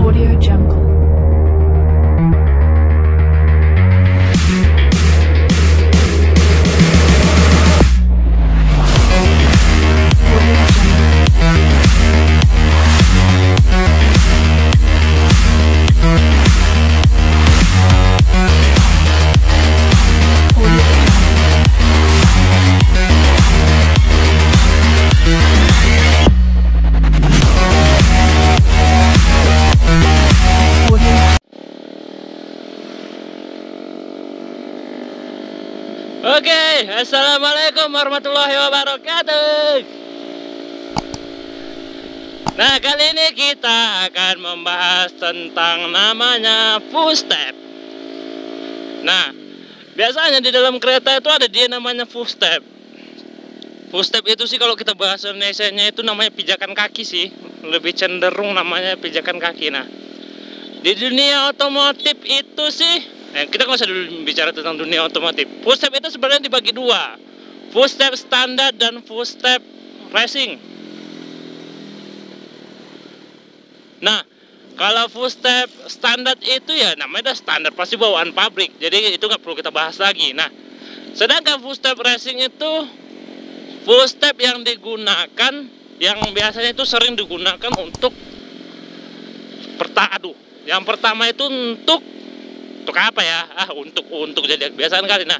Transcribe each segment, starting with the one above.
Audio Jungle. Oke, assalamualaikum warahmatullahi wabarakatuh. Nah, kali ini kita akan membahas tentang namanya footstep. Nah, biasanya di dalam kereta itu ada dia namanya footstep. Footstep itu sih kalau kita bahas Indonesianya itu namanya pijakan kaki sih. Lebih cenderung namanya pijakan kaki. Nah, di dunia otomotif itu sih kita nggak usah dulu bicara tentang dunia otomotif. Footstep itu sebenarnya dibagi dua, footstep standar dan footstep racing. Nah, kalau footstep standar itu ya namanya standar, pasti bawaan pabrik, jadi itu nggak perlu kita bahas lagi. Nah, sedangkan footstep racing itu footstep yang digunakan, yang biasanya itu sering digunakan untuk yang pertama itu untuk apa ya? Untuk jadi kebiasaan kali. Nah,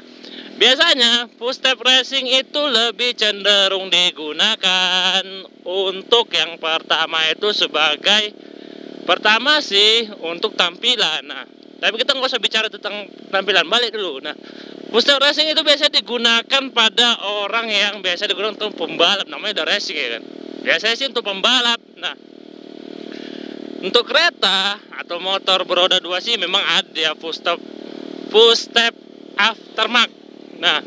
biasanya footstep racing itu lebih cenderung digunakan untuk yang pertama itu pertama sih untuk tampilan. Nah, tapi kita nggak usah bicara tentang tampilan, balik dulu. Nah, footstep racing itu biasanya digunakan pada orang yang biasa digunakan untuk pembalap, namanya udah racing ya kan. Biasanya sih untuk pembalap. Nah, untuk kereta atau motor beroda dua sih memang ada footstep aftermarket. Nah,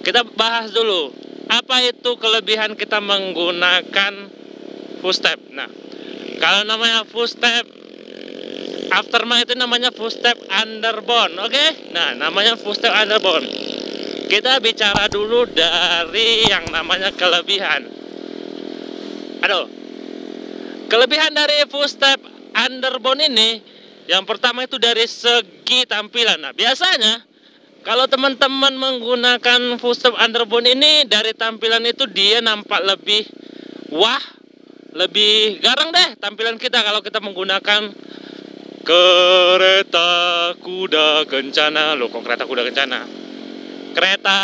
kita bahas dulu apa itu kelebihan kita menggunakan footstep. Nah, kalau namanya footstep aftermarket itu namanya footstep underbone, oke? Nah, namanya footstep underbone. Kita bicara dulu dari yang namanya kelebihan. Kelebihan dari footstep underbone ini, yang pertama itu dari segi tampilan. Nah, biasanya kalau teman-teman menggunakan footstep underbone ini, dari tampilan itu dia nampak lebih lebih garang deh tampilan kita kalau kita menggunakan kereta kuda kencana. Loh, kok kereta kuda kencana? Kereta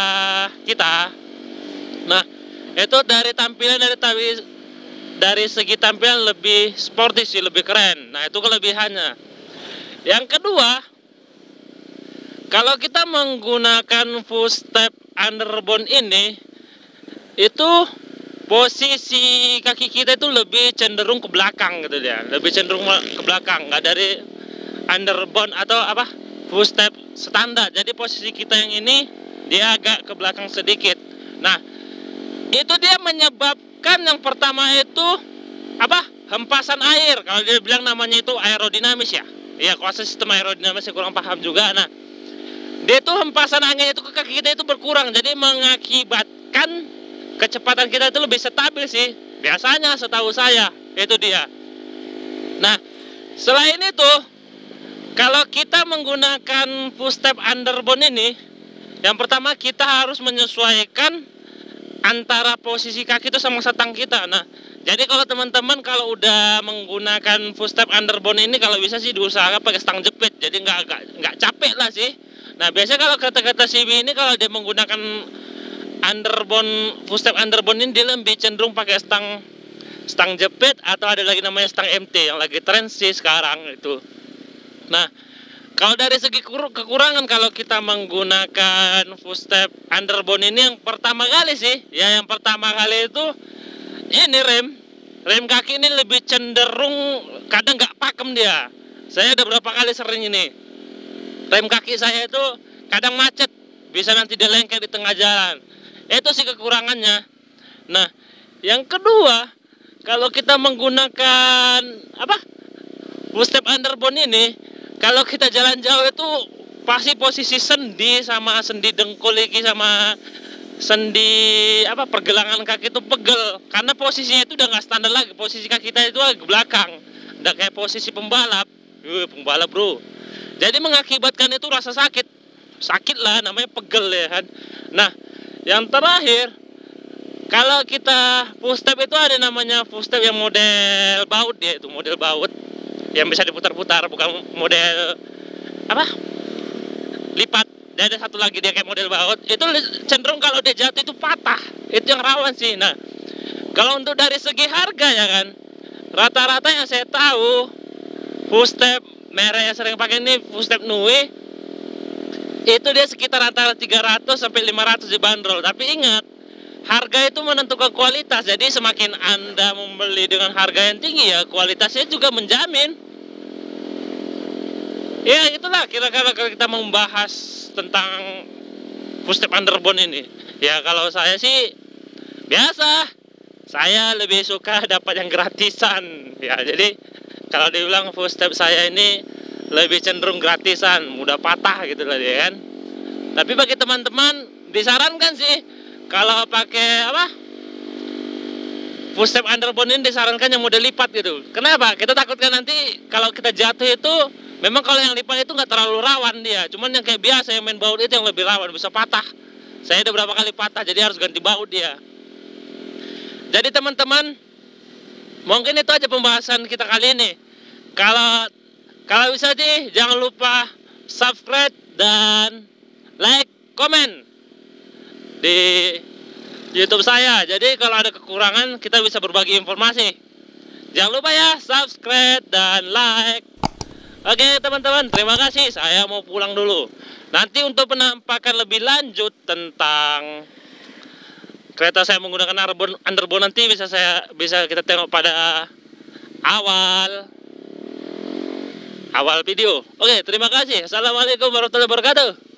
kita. Nah, itu dari tampilan, dari segi tampilan lebih sporty sih, lebih keren. Nah, itu kelebihannya. Yang kedua, kalau kita menggunakan footstep underbone ini, itu posisi kaki kita itu lebih cenderung ke belakang gitu ya, lebih cenderung ke belakang, nggak dari underbone atau footstep standar. Jadi posisi kita yang ini dia agak ke belakang sedikit. Nah, itu dia menyebabkan yang pertama itu hempasan air. Kalau dia bilang namanya itu aerodinamis ya. Ya, kuasa sistem aerodinamis saya kurang paham juga. Nah, dia itu hempasan angin itu ke kaki kita itu berkurang, jadi mengakibatkan kecepatan kita itu lebih stabil sih. Biasanya setahu saya itu dia. Nah, selain itu, kalau kita menggunakan footstep underbone ini, yang pertama kita harus menyesuaikan antara posisi kaki itu sama setang kita. Nah, jadi kalau teman-teman kalau udah menggunakan footstep underbone ini, kalau bisa sih diusahakan pakai stang jepit, jadi nggak capek lah sih. Nah, biasanya kalau kereta-kereta CB ini kalau dia menggunakan footstep underbone ini, dia lebih cenderung pakai stang jepit, atau ada lagi namanya stang MT yang lagi tren sih sekarang itu. Nah, kalau dari segi kekurangan kalau kita menggunakan footstep underbone ini, yang pertama kali itu ini rem kaki ini lebih cenderung kadang nggak pakem dia. Saya udah berapa kali sering ini, rem kaki saya itu kadang macet, bisa nanti dia lengket di tengah jalan. Itu sih kekurangannya. Nah, yang kedua, kalau kita menggunakan footstep underbone ini, kalau kita jalan jauh itu pasti posisi sendi dengkul lagi sama sendi pergelangan kaki itu pegel, karena posisinya itu udah nggak standar lagi, posisi kaki kita itu agak belakang. nggak kayak posisi pembalap. Pembalap bro. Jadi mengakibatkan itu rasa sakit lah, namanya pegel ya kan. Nah, yang terakhir, kalau kita full step itu ada namanya full step yang model baut ya, itu model baut yang bisa diputar-putar, bukan model apa? Lipat. Dan ada satu lagi dia kayak model baut, itu cenderung kalau dia jatuh itu patah. Itu yang rawan sih. Nah, kalau untuk dari segi harga ya kan, rata-rata yang saya tahu full step merek yang sering pakai ini full step Nui, itu dia sekitar antara 300 sampai 500 dibanderol. Tapi ingat, harga itu menentukan kualitas. Jadi semakin Anda membeli dengan harga yang tinggi ya kualitasnya juga menjamin. Ya itulah kira-kira kalau kita membahas tentang full step underbone ini. Ya kalau saya sih biasa, saya lebih suka dapat yang gratisan. Ya jadi kalau dibilang full step saya ini lebih cenderung gratisan, mudah patah gitu lah ya kan. Tapi bagi teman-teman disarankan sih kalau pakai apa? Full step underbone ini disarankan yang model lipat gitu. Kenapa? Kita takutkan nanti kalau kita jatuh itu, memang kalau yang lipat itu nggak terlalu rawan dia. Cuman yang kayak biasa yang main baut itu yang lebih rawan, bisa patah. Saya udah berapa kali patah, jadi harus ganti baut dia. Jadi teman-teman, mungkin itu aja pembahasan kita kali ini. Kalau bisa sih jangan lupa subscribe dan like, komen di YouTube saya. Jadi kalau ada kekurangan kita bisa berbagi informasi. Jangan lupa ya subscribe dan like. Oke teman-teman, terima kasih. Saya mau pulang dulu. Nanti untuk penampakan lebih lanjut tentang kereta saya menggunakan underbone nanti bisa kita tengok pada awal video. Oke, terima kasih. Assalamualaikum warahmatullahi wabarakatuh.